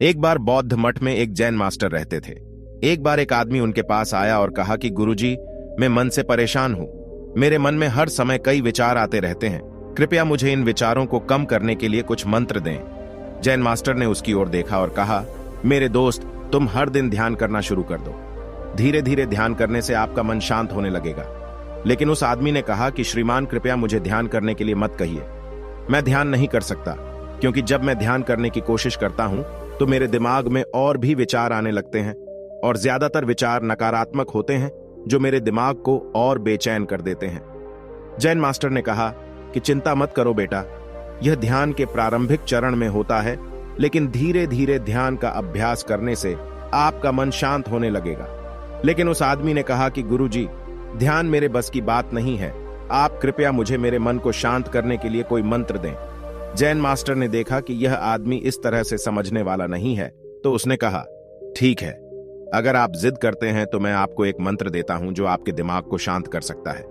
एक बार बौद्ध मठ में एक जैन मास्टर रहते थे। एक बार एक आदमी उनके पास आया और कहा कि गुरुजी, मैं मन से परेशान हूं। मेरे मन में हर समय कई विचार आते रहते हैं। कृपया मुझे इन विचारों को कम करने के लिए कुछ मंत्र दें। जैन मास्टर ने उसकी ओर देखा और कहा, मेरे दोस्त, तुम हर दिन ध्यान करना शुरू कर दो। धीरे धीरे ध्यान करने से आपका मन शांत होने लगेगा। लेकिन उस आदमी ने कहा कि श्रीमान, कृपया मुझे ध्यान करने के लिए मत कहिए। मैं ध्यान नहीं कर सकता, क्योंकि जब मैं ध्यान करने की कोशिश करता हूं तो मेरे दिमाग में और भी विचार आने लगते हैं, और ज्यादातर विचार नकारात्मक होते हैं जो मेरे दिमाग को और बेचैन कर देते हैं। जैन मास्टर ने कहा कि चिंता मत करो बेटा, यह ध्यान के प्रारंभिक चरण में होता है, लेकिन धीरे धीरे ध्यान का अभ्यास करने से आपका मन शांत होने लगेगा। लेकिन उस आदमी ने कहा कि गुरुजी, ध्यान मेरे बस की बात नहीं है। आप कृपया मुझे मेरे मन को शांत करने के लिए कोई मंत्र दें। जैन मास्टर ने देखा कि यह आदमी इस तरह से समझने वाला नहीं है, तो उसने कहा, ठीक है, अगर आप जिद करते हैं तो मैं आपको एक मंत्र देता हूं जो आपके दिमाग को शांत कर सकता है।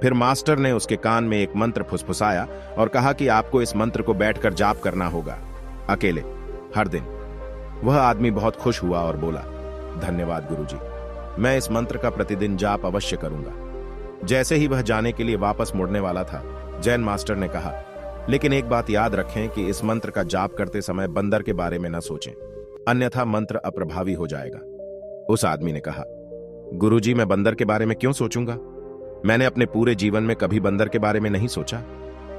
फिर मास्टर ने उसके कान में एक मंत्र फुसफुसाया और कहा कि आपको इस मंत्र को बैठकर जाप करना होगा, अकेले, हर दिन। वह आदमी बहुत खुश हुआ और बोला, धन्यवाद गुरुजी, मैं इस मंत्र का प्रतिदिन जाप अवश्य करूंगा। जैसे ही वह जाने के लिए वापस मुड़ने वाला था, जैन मास्टर ने कहा, लेकिन एक बात याद रखें कि इस मंत्र का जाप करते समय बंदर के बारे में न सोचें, अन्यथा मंत्र अप्रभावी हो जाएगा। उस आदमी ने कहा, गुरुजी, मैं बंदर के बारे में क्यों सोचूंगा? मैंने अपने पूरे जीवन में कभी बंदर के बारे में नहीं सोचा।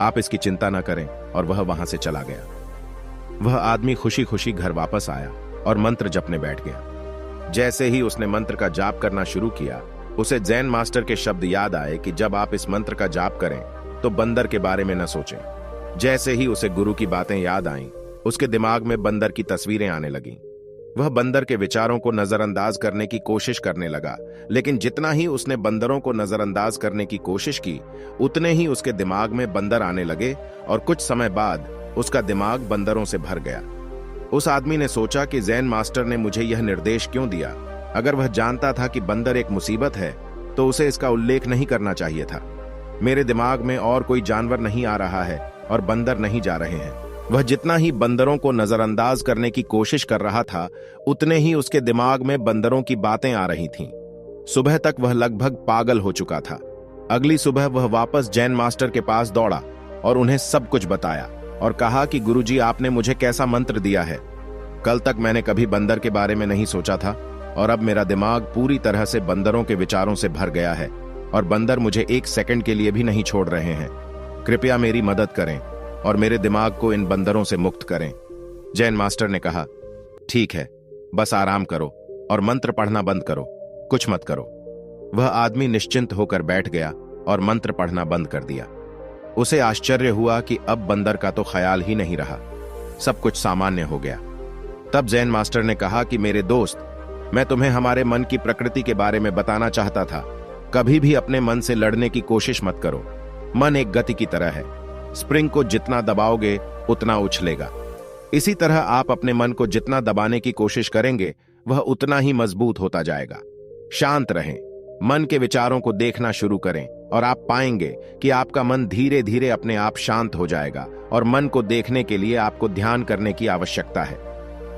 आप इसकी चिंता न करें। और वह वहां से चला गया। वह आदमी खुशी खुशी घर वापस आया और मंत्र जपने बैठ गया। जैसे ही उसने मंत्र का जाप करना शुरू किया, उसे जैन मास्टर के शब्द याद आए कि जब आप इस मंत्र का जाप करें तो बंदर के बारे में न सोचें। जैसे ही उसे गुरु की बातें याद आईं, उसके दिमाग में बंदर की तस्वीरें आने लगीं। वह बंदर के विचारों को नजरअंदाज करने की कोशिश करने लगा, लेकिन जितना ही उसने बंदरों को नजरअंदाज करने की कोशिश की, उतने ही उसके दिमाग में बंदर आने लगे और कुछ समय बाद उसका दिमाग बंदरों से भर गया। उस आदमी ने सोचा कि जैन मास्टर ने मुझे यह निर्देश क्यों दिया? अगर वह जानता था कि बंदर एक मुसीबत है तो उसे इसका उल्लेख नहीं करना चाहिए था। मेरे दिमाग में और कोई जानवर नहीं आ रहा है और बंदर नहीं जा रहे हैं। वह जितना ही बंदरों को नजरअंदाज करने की कोशिश कर रहा था, उतने ही उसके दिमाग में बंदरों की बातें आ रही थीं। सुबह तक वह लगभग पागल हो चुका था। अगली सुबह वह वापस जैन मास्टर के पास दौड़ा और उन्हें सब कुछ बताया और कहा कि गुरुजी, आपने मुझे कैसा मंत्र दिया है? कल तक मैंने कभी बंदर के बारे में नहीं सोचा था और अब मेरा दिमाग पूरी तरह से बंदरों के विचारों से भर गया है और बंदर मुझे एक सेकंड के लिए भी नहीं छोड़ रहे हैं। कृपया मेरी मदद करें और मेरे दिमाग को इन बंदरों से मुक्त करें। जैन मास्टर ने कहा, ठीक है, बस आराम करो और मंत्र पढ़ना बंद करो, कुछ मत करो। वह आदमी निश्चिंत होकर बैठ गया और मंत्र पढ़ना बंद कर दिया। उसे आश्चर्य हुआ कि अब बंदर का तो ख्याल ही नहीं रहा, सब कुछ सामान्य हो गया। तब जैन मास्टर ने कहा कि मेरे दोस्त, मैं तुम्हें हमारे मन की प्रकृति के बारे में बताना चाहता था। कभी भी अपने मन से लड़ने की कोशिश मत करो। मन एक गति की तरह है, स्प्रिंग को जितना दबाओगे उतना उछलेगा। इसी तरह आप अपने मन को जितना दबाने की कोशिश करेंगे, वह उतना ही मजबूत होता जाएगा। शांत रहें, मन के विचारों को देखना शुरू करें और आप पाएंगे कि आपका मन धीरे धीरे अपने आप शांत हो जाएगा। और मन को देखने के लिए आपको ध्यान करने की आवश्यकता है।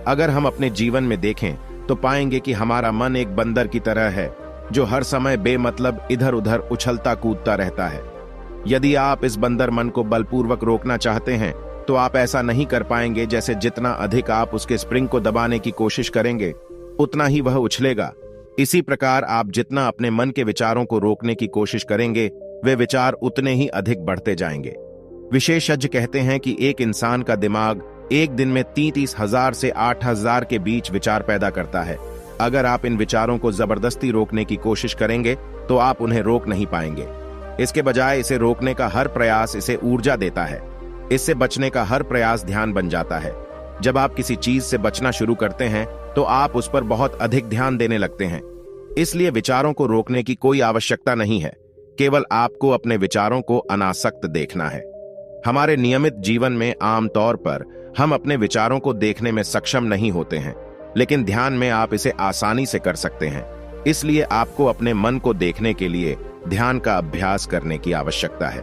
अगर हम अपने जीवन में देखें तो पाएंगे कि हमारा मन एक बंदर की तरह है जो हर समय बेमतलब इधर उधर उछलता कूदता रहता है। यदि आप इस बंदर मन को बलपूर्वक रोकना चाहते हैं तो आप ऐसा नहीं कर पाएंगे। जैसे जितना अधिक आप उसके स्प्रिंग को दबाने की कोशिश करेंगे, उतना ही वह उछलेगा। इसी प्रकार आप जितना अपने मन के विचारों को रोकने की कोशिश करेंगे, वे विचार उतने ही अधिक बढ़ते जाएंगे। विशेषज्ञ कहते हैं कि एक इंसान का दिमाग एक दिन में 33,000 से 8,000 के बीच विचार पैदा करता है। अगर आप इन विचारों को जबरदस्ती रोकने की कोशिश करेंगे तो आप उन्हें रोक नहीं पाएंगे। इसके बजाय इसे रोकने का हर प्रयास इसे ऊर्जा देता है। इससे बचने का हर प्रयास ध्यान बन जाता है। जब आप किसी चीज से बचना शुरू करते हैं तो आप उस पर बहुत अधिक ध्यान देने लगते हैं। इसलिए विचारों को रोकने की कोई आवश्यकता नहीं है, केवल आपको अपने विचारों को अनासक्त देखना है। हमारे नियमित जीवन में आमतौर पर हम अपने विचारों को देखने में सक्षम नहीं होते हैं, लेकिन ध्यान में आप इसे आसानी से कर सकते हैं। इसलिए आपको अपने मन को देखने के लिए ध्यान का अभ्यास करने की आवश्यकता है।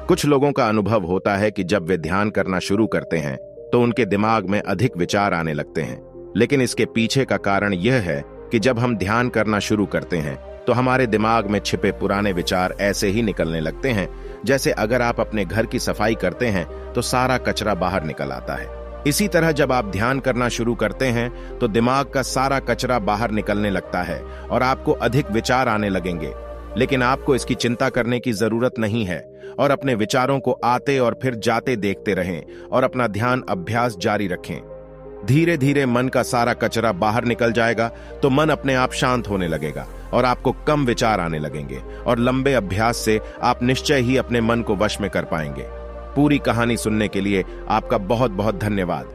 कुछ लोगों का अनुभव होता है कि जब वे ध्यान करना शुरू करते हैं तो उनके दिमाग में अधिक विचार आने लगते हैं। लेकिन इसके पीछे का कारण यह है कि जब हम ध्यान करना शुरू करते हैं तो हमारे दिमाग में छिपे पुराने विचार ऐसे ही निकलने लगते हैं, जैसे अगर आप अपने घर की सफाई करते हैं तो सारा कचरा बाहर निकल आता है। इसी तरह जब आप ध्यान करना शुरू करते हैं तो दिमाग का सारा कचरा बाहर निकलने लगता है और आपको अधिक विचार आने लगेंगे। लेकिन आपको इसकी चिंता करने की जरूरत नहीं है और अपने विचारों को आते और फिर जाते देखते रहें और अपना ध्यान अभ्यास जारी रखें। धीरे धीरे मन का सारा कचरा बाहर निकल जाएगा तो मन अपने आप शांत होने लगेगा और आपको कम विचार आने लगेंगे और लंबे अभ्यास से आप निश्चय ही अपने मन को वश में कर पाएंगे। पूरी कहानी सुनने के लिए आपका बहुत बहुत धन्यवाद।